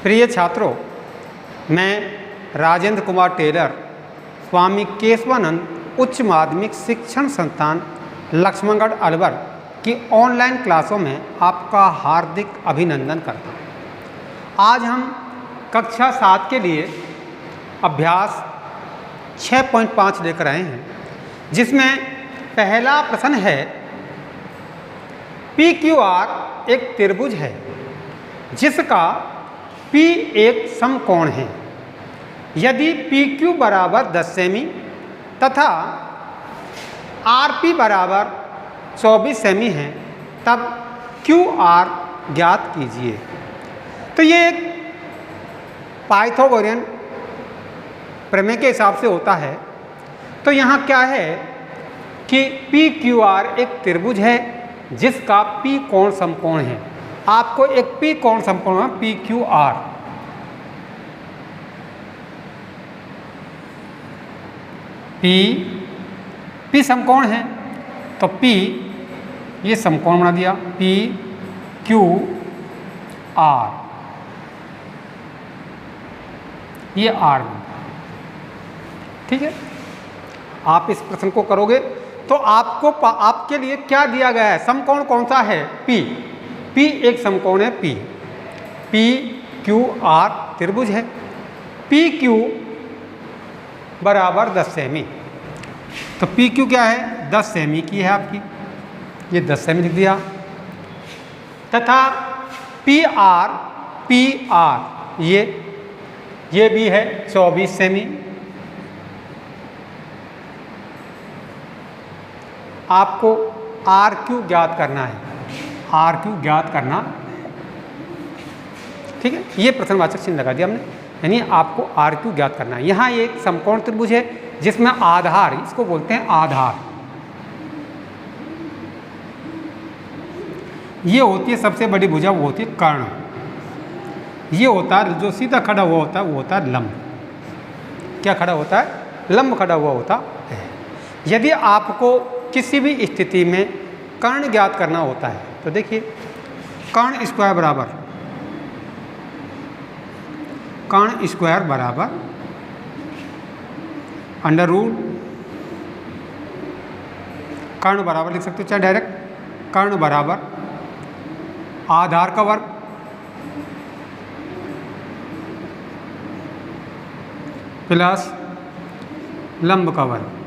प्रिय छात्रों, मैं राजेंद्र कुमार टेलर स्वामी केशवानंद उच्च माध्यमिक शिक्षण संस्थान लक्ष्मणगढ़ अलवर की ऑनलाइन क्लासों में आपका हार्दिक अभिनंदन करता हूँ। आज हम कक्षा 7 के लिए अभ्यास 6.5 लेकर आए हैं, जिसमें पहला प्रश्न है PQR एक त्रिभुज है जिसका P एक समकोण है। यदि PQ बराबर 10 सेमी तथा RP बराबर 24 सेमी है तब QR ज्ञात कीजिए। तो ये एक पाइथागोरियन प्रमेय के हिसाब से होता है। तो यहाँ क्या है कि PQR एक त्रिभुज है जिसका P कोण समकोण है। आपको एक P कोण समकोण है PQR। P समकोण है तो P ये समकोण बना दिया PQR, ये R। ठीक है, आप इस प्रश्न को करोगे तो आपके लिए क्या दिया गया है? समकोण कौन सा है? P एक समकोण है PQR त्रिभुज है। PQ बराबर 10 सेमी, तो PQ क्या है? 10 सेमी की है आपकी, ये 10 सेमी लिख दिया। तथा PR ये भी है 24 सेमी। आपको RQ ज्ञात करना है, RQ ज्ञात करना। ठीक है, ये प्रश्नवाचक चिन्ह लगा दिया हमने, यानी आपको RQ ज्ञात करना है। यहाँ एक समकोण त्रिभुज है जिसमें आधार, इसको बोलते हैं आधार, ये होती है सबसे बड़ी भुजा, वो होती है कर्ण। ये होता है जो सीधा खड़ा हुआ होता है, वो होता है लंब। क्या खड़ा होता है? लंब खड़ा हुआ होता है। यदि आपको किसी भी स्थिति में कर्ण ज्ञात करना होता है तो देखिए, कर्ण स्क्वायर बराबर अंडर रूट, कर्ण बराबर लिख सकते हो चाहे डायरेक्ट, कर्ण बराबर आधार का वर्ग प्लस लंब का वर्ग।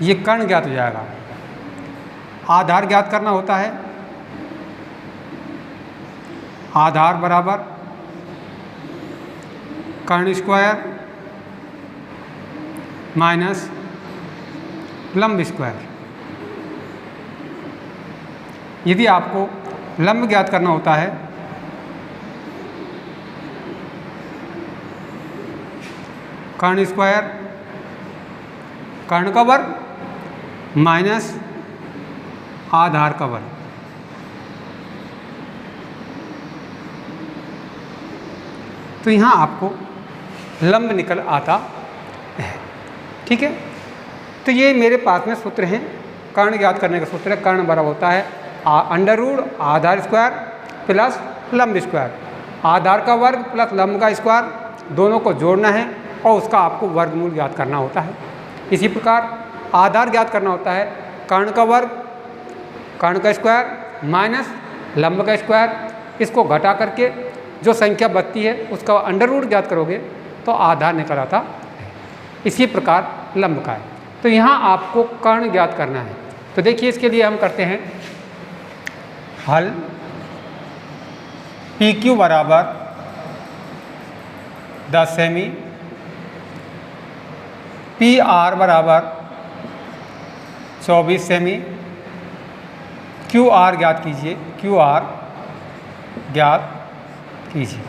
ये कर्ण ज्ञात हो जाएगा। आधार ज्ञात करना होता है, आधार बराबर कर्ण स्क्वायर माइनस लंब स्क्वायर। यदि आपको लंब ज्ञात करना होता है कर्ण स्क्वायर कर्ण का वर्ग माइनस आधार का वर्ग। तो यहाँ आपको लंब निकल आता है। ठीक है, तो ये मेरे पास में सूत्र हैं, कर्ण ज्ञात करने का सूत्र है। कर्ण बराबर होता है अंडर रूट आधार स्क्वायर प्लस लंब स्क्वायर। आधार का वर्ग प्लस लंब का स्क्वायर, दोनों को जोड़ना है और उसका आपको वर्गमूल ज्ञात करना होता है। इसी प्रकार आधार ज्ञात करना होता है कर्ण का वर्ग, कर्ण का स्क्वायर माइनस लंब का स्क्वायर। इसको घटा करके जो संख्या बचती है उसका अंडर रूट ज्ञात करोगे तो आधार निकल आता है। इसी प्रकार लंब का है। तो यहाँ आपको कर्ण ज्ञात करना है। तो देखिए, इसके लिए हम करते हैं हल। PQ बराबर 10 सेमी, PR बराबर 24 सेमी, QR ज्ञात कीजिए, QR ज्ञात कीजिए।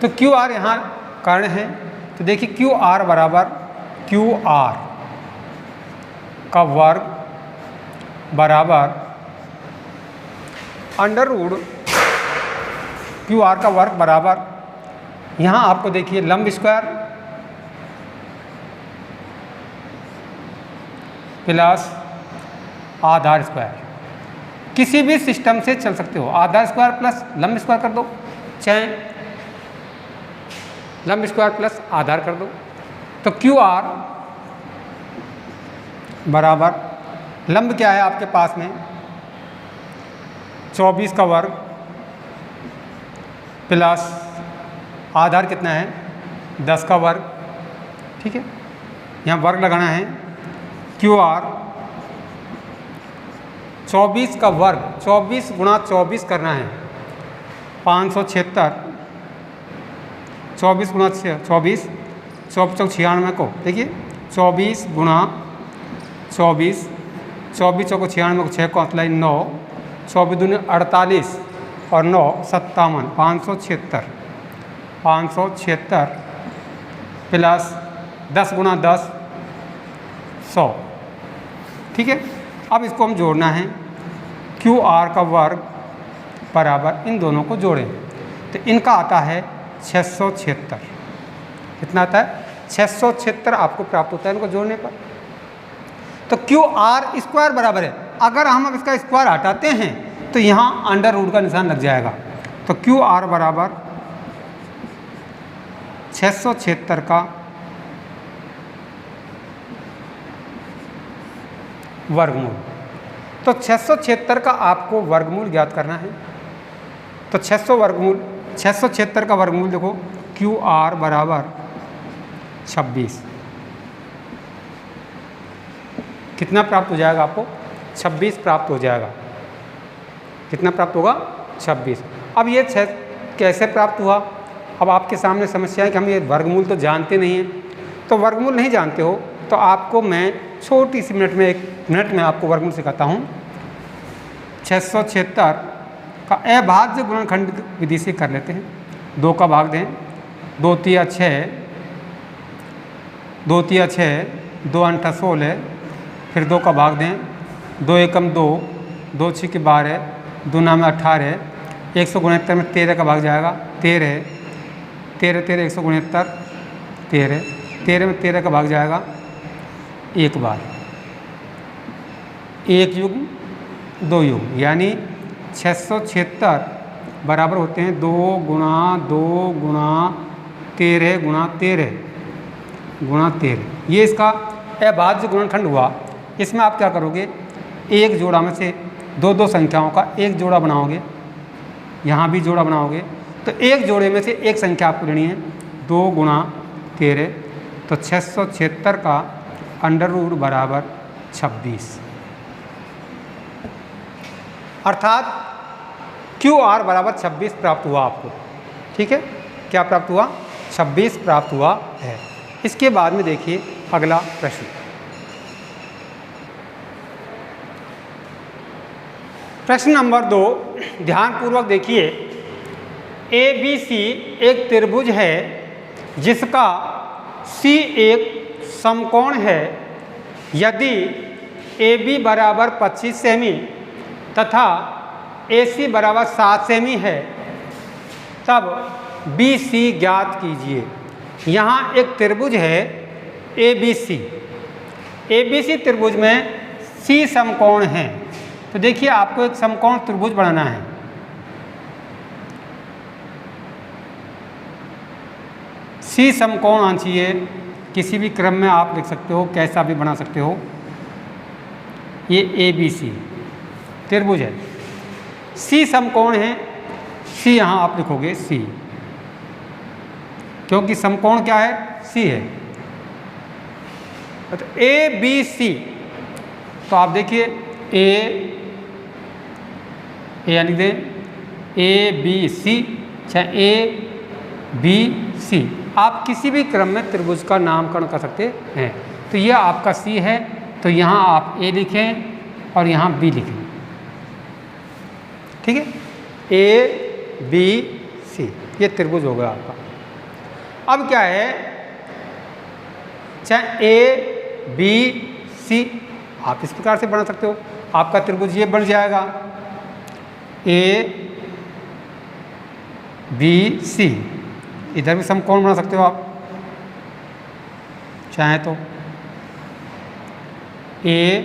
तो QR यहाँ कर्ण है, तो देखिए QR बराबर QR का वर्ग बराबर अंडर रूट QR का वर्ग बराबर, यहाँ आपको देखिए लंब स्क्वायर प्लस आधार स्क्वायर। किसी भी सिस्टम से चल सकते हो। आधार स्क्वायर प्लस लंब स्क्वायर कर दो, चाहे लंब स्क्वायर प्लस आधार कर दो। तो क्यू आर बराबर लंब क्या है आपके पास में 24 का वर्ग प्लस आधार कितना है 10 का वर्ग। ठीक है, यहाँ वर्ग लगाना है। क्यू आर 24 का वर्ग 24 गुणा 24 करना है 576, 24 गुणा 24 94 को देखिए 24 गुणा 24 24 चौको 96 को 6 को अतलाई 9 24 दूनी 48 और 9 57 576 प्लस 10 गुणा 10 100। ठीक है, अब इसको हम जोड़ना है। क्यू आर का वर्ग बराबर इन दोनों को जोड़ें तो इनका आता है 676। कितना आता है 676 आपको प्राप्त होता है इनको जोड़ने पर। तो क्यू आर स्क्वायर बराबर है, अगर हम अब इसका स्क्वायर हटाते हैं तो यहाँ अंडर रूट का निशान लग जाएगा। तो क्यू आर बराबर 676 का वर्गमूल। तो 676 का आपको वर्गमूल ज्ञात करना है। तो 676 का वर्गमूल देखो क्यू आर बराबर 26। कितना प्राप्त हो जाएगा आपको 26 प्राप्त हो जाएगा। कितना प्राप्त होगा 26। अब ये कैसे प्राप्त हुआ, अब आपके सामने समस्या है कि हम ये वर्गमूल तो जानते नहीं हैं। तो वर्गमूल नहीं जानते हो तो आपको मैं छोटी सी एक मिनट में आपको वर्गमूल सिखाता हूँ। 676 का अभाज्य गुणनखंड विधि से कर लेते हैं। 2 का भाग दें, 2 तिया 6, 2 तिया 6, 2 अंठा 16, फिर 2 का भाग दें, 2 एकम 2, 2 छिक 12, 2 नाम 18, 169 में 13 का भाग जाएगा 13, 13 169, 13 में 13 का भाग जाएगा एक बार, एक युग्म 2 युग्म, यानी 676 बराबर होते हैं 2 गुणा 2 गुणा 13 गुणा 13 गुणा 13। ये इसका अभाज्य गुणनखंड हुआ। इसमें आप क्या करोगे, एक जोड़ा में से दो संख्याओं का एक जोड़ा बनाओगे, यहाँ भी जोड़ा बनाओगे। तो एक जोड़े में से एक संख्या आपको लेनी है 2 गुणा 13। तो 676 का अंडर रूट बराबर 26, अर्थात क्यू आर बराबर 26 प्राप्त हुआ आपको। ठीक है, क्या प्राप्त हुआ 26 प्राप्त हुआ है। इसके बाद में देखिए अगला प्रश्न। प्रश्न नंबर 2, ध्यानपूर्वक देखिए। ए बी सी एक त्रिभुज है जिसका सी एक समकोण है। यदि ए बी बराबर 25 सेमी तथा ए सी बराबर 7 सेमी है तब बी सी ज्ञात कीजिए। यहाँ एक त्रिभुज है ए बी सी त्रिभुज में सी समकोण है। तो देखिए आपको एक समकोण त्रिभुज बनाना है। सी समकोण आना चाहिए, किसी भी क्रम में आप लिख सकते हो, कैसा भी बना सकते हो। ये ए बी सी त्रिभुज है, सी समकोण है। सी यहाँ आप लिखोगे सी, क्योंकि समकोण क्या है सी है। तो ए बी सी, तो आप देखिए ए यानी दे ए बी सी, चाहे ए बी सी, आप किसी भी क्रम में त्रिभुज का नामकरण कर सकते हैं। तो यह आपका सी है, तो यहाँ आप ए लिखें और यहाँ बी लिखें। ठीक है, ए बी सी ये त्रिभुज होगा आपका। अब क्या है, चाहे ए बी सी आप इस प्रकार से बना सकते हो। आपका त्रिभुज ये बन जाएगा ए बी सी। इधर भी समकोण बना सकते हो आप चाहें तो, ए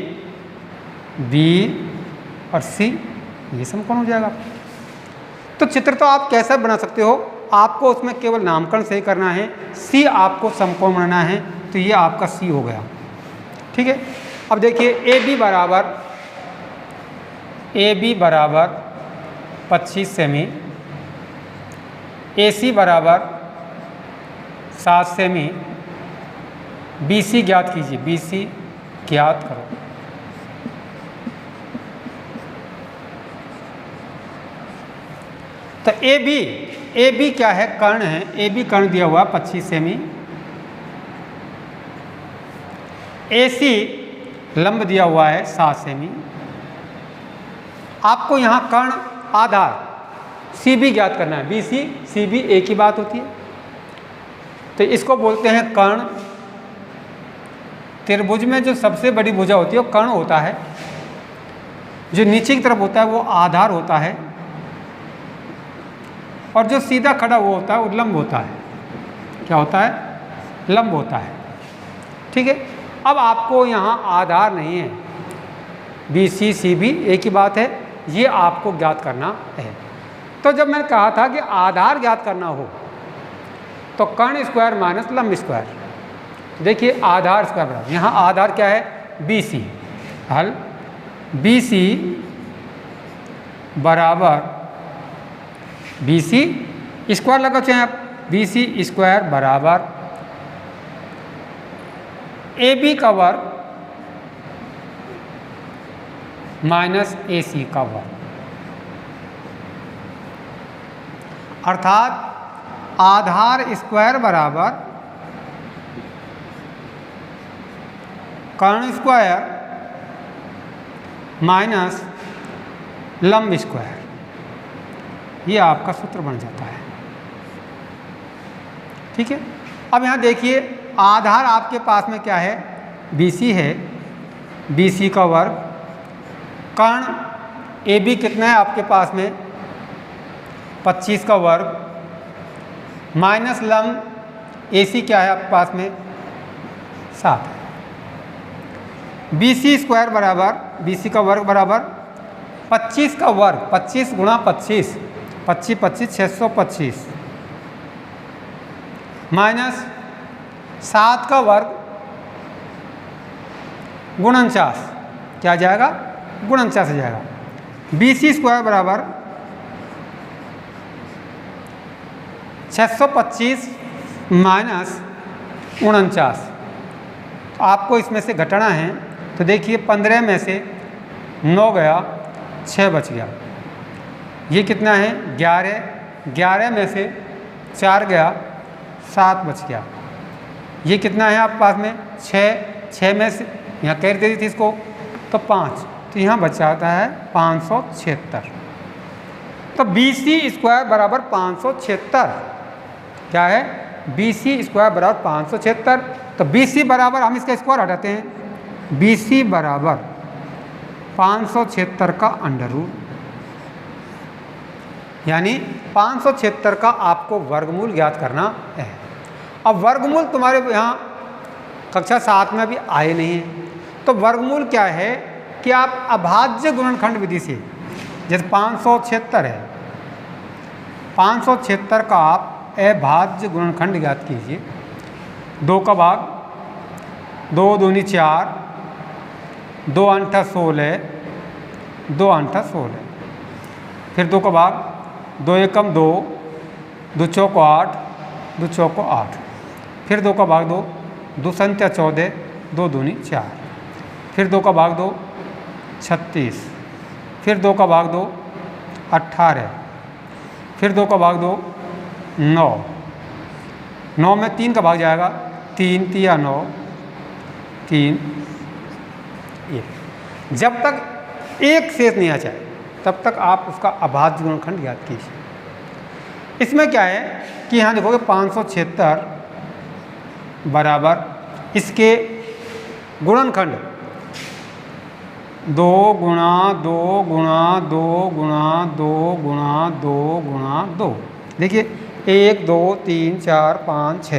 बी और सी ये समकोण हो जाएगा। तो चित्र तो आप कैसा बना सकते हो, आपको उसमें केवल नामकरण सही करना है। सी आपको समकोण बनाना है, तो ये आपका सी हो गया। ठीक है, अब देखिए ए बी बराबर 25 सेमी, ए सी बराबर 7 सेमी, बी सी ज्ञात कीजिए, बी सी ज्ञात करो। तो ए बी क्या है, कर्ण है। ए बी कर्ण दिया हुआ 25 सेमी, ए सी लंब दिया हुआ है 7 सेमी। आपको यहाँ कर्ण आधार सी बी ज्ञात करना है। बी सी सी बी एक ही बात होती है, तो इसको बोलते हैं कर्ण। त्रिभुज में जो सबसे बड़ी भुजा होती है वो कर्ण होता है, जो नीचे की तरफ होता है वो आधार होता है, और जो सीधा खड़ा वो होता है वो लंब होता है। क्या होता है, लंब होता है। ठीक है, अब आपको यहाँ आधार नहीं है, बी सी सी बी एक ही बात है, ये आपको ज्ञात करना है। तो जब मैंने कहा था कि आधार ज्ञात करना हो तो कर्ण स्क्वायर माइनस लंब स्क्वायर, देखिए आधार स्क्वायर बराबर, यहाँ आधार क्या है, बी सी। हल बी सी बराबर बी सी स्क्वायर लगा चाहें आप, बी सी स्क्वायर बराबर ए बी का वर्ग माइनस ए सी का वर्ग, अर्थात आधार स्क्वायर बराबर कर्ण स्क्वायर माइनस लंब स्क्वायर, ये आपका सूत्र बन जाता है। ठीक है, अब यहाँ देखिए आधार आपके पास में क्या है, BC है, BC का वर्ग, कर्ण AB कितना है आपके पास में 25 का वर्ग, माइनस लंब AC क्या है आपके पास में 7 है। BC स्क्वायर बराबर BC का वर्ग बराबर 25 का वर्ग, 25 गुणा 25, 25 25 625, माइनस 7 का वर्ग गुणनचास, क्या जाएगा, गुणनचास हो जाएगा। BC स्क्वायर बराबर 625 माइनस 49, तो आपको इसमें से घटाना है। तो देखिए 15 में से 9 गया, 6 बच गया, ये कितना है 11, 11 में से 4 गया, 7 बच गया, ये कितना है आपके पास में 6, 6 में से यहाँ कैर दे दी थी इसको तो 5, तो यहाँ बच जाता है 576। तो BC स्क्वायर बराबर 576, क्या है, BC स्क्वायर बराबर 576। तो BC बराबर, हम इसका स्क्वायर हटाते हैं, BC बराबर 576 का अंडर रूट, यानी 576 का आपको वर्गमूल ज्ञात करना है। अब वर्गमूल तुम्हारे यहाँ कक्षा 7 में भी आए नहीं है, तो वर्गमूल क्या है कि आप अभाज्य गुणनखंड विधि से, जैसे 576 है, 576 का आप अभाज्य गुणनखंड ज्ञात कीजिए। 2 का भाग 2 दूनी 4, 2 अंठा 16, 2 अंठा 16, फिर 2 का भाग 2 एकम 2, 2 चौको 8, 2 चौको 8, फिर 2 का भाग 2, 2 संख्या 14, 2 दूनी 4, फिर 2 का भाग 2 36, फिर 2 का भाग 2 18, फिर 2 का भाग 2 9, 9 में 3 का भाग जाएगा, 3 तिया 9, 3 1। जब तक एक शेष नहीं आ जाए तब तक आप उसका अभाज्य गुणनखंड ज्ञात कीजिए। इसमें क्या है कि यहाँ देखोगे 576 बराबर इसके गुणनखंड 2 गुणा 2 गुणा 2 गुणा 2 गुणा 2 गुणा 2, देखिए 1 2 3 4 5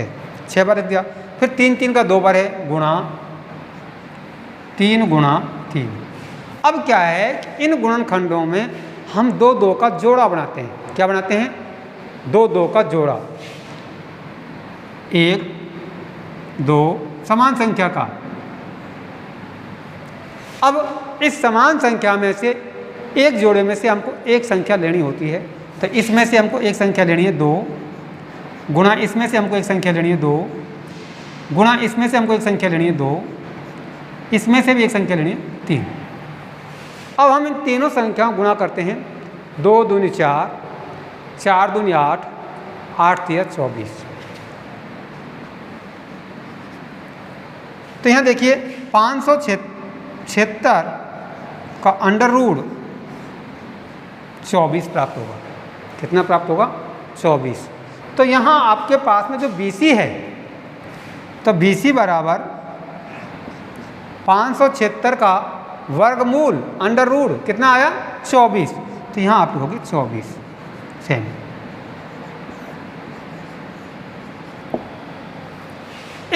6 बार रख दिया, फिर 3 3 का 2 बार है, गुणा 3 गुणा 3। अब क्या है कि इन गुणनखंडों में हम दो दो का जोड़ा बनाते हैं। क्या बनाते हैं? दो दो का जोड़ा। 1 2 समान संख्या का। अब इस समान संख्या में से एक जोड़े में से हमको एक संख्या लेनी होती है। तो इसमें से हमको एक संख्या लेनी है 2, गुणा इसमें से हमको एक संख्या लेनी है 2, गुणा इसमें से हमको एक संख्या लेनी है 2, इसमें से भी एक संख्या लेनी है 3। अब हम इन तीनों संख्याओं गुणा करते हैं। 2 दूनी 4, 4 दूनी 8, 8 तिया 24। तो यहाँ देखिए 576 का अंडर रूट 24 प्राप्त होगा। कितना प्राप्त होगा? 24। तो यहाँ आपके पास में जो BC है, तो BC बराबर 576 का वर्गमूल अंडर रूट कितना आया? 24। तो यहाँ आपकी होगी 24 सेमी।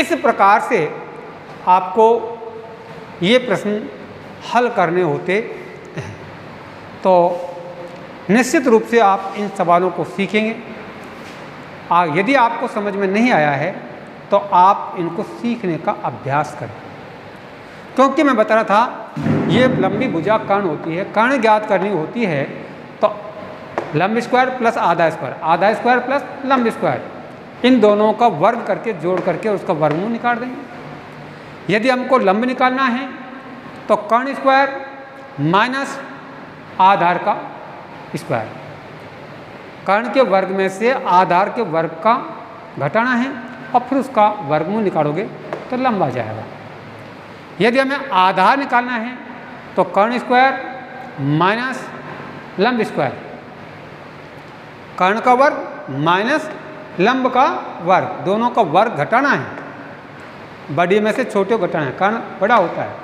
इस प्रकार से आपको ये प्रश्न हल करने होते हैं। तो निश्चित रूप से आप इन सवालों को सीखेंगे। यदि आपको समझ में नहीं आया है तो आप इनको सीखने का अभ्यास करें, क्योंकि मैं बता रहा था ये लंबी भुजा कर्ण होती है। कर्ण ज्ञात करनी होती है तो लंब स्क्वायर प्लस आधा स्क्वायर, आधा स्क्वायर प्लस लंब स्क्वायर, इन दोनों का वर्ग करके जोड़ करके उसका वर्गमूल निकाल देंगे। यदि हमको लंब निकालना है तो कर्ण स्क्वायर माइनस आधार का स्क्वायर, कर्ण के वर्ग में से आधार के वर्ग का घटाना है और फिर उसका वर्गमूल निकालोगे तो लंब आ जाएगा। यदि हमें आधार निकालना है तो कर्ण स्क्वायर माइनस लंब स्क्वायर, कर्ण का वर्ग माइनस लंब का वर्ग, दोनों का वर्ग घटाना है। बड़ी में से छोटे को घटाना है, कर्ण बड़ा होता है,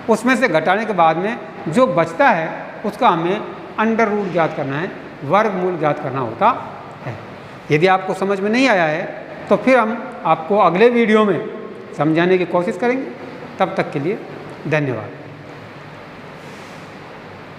उसमें से घटाने के बाद में जो बचता है उसका हमें अंडर रूट ज्ञात करना है, वर्गमूल ज्ञात करना होता है। यदि आपको समझ में नहीं आया है तो फिर हम आपको अगले वीडियो में समझाने की कोशिश करेंगे। तब तक के लिए धन्यवाद।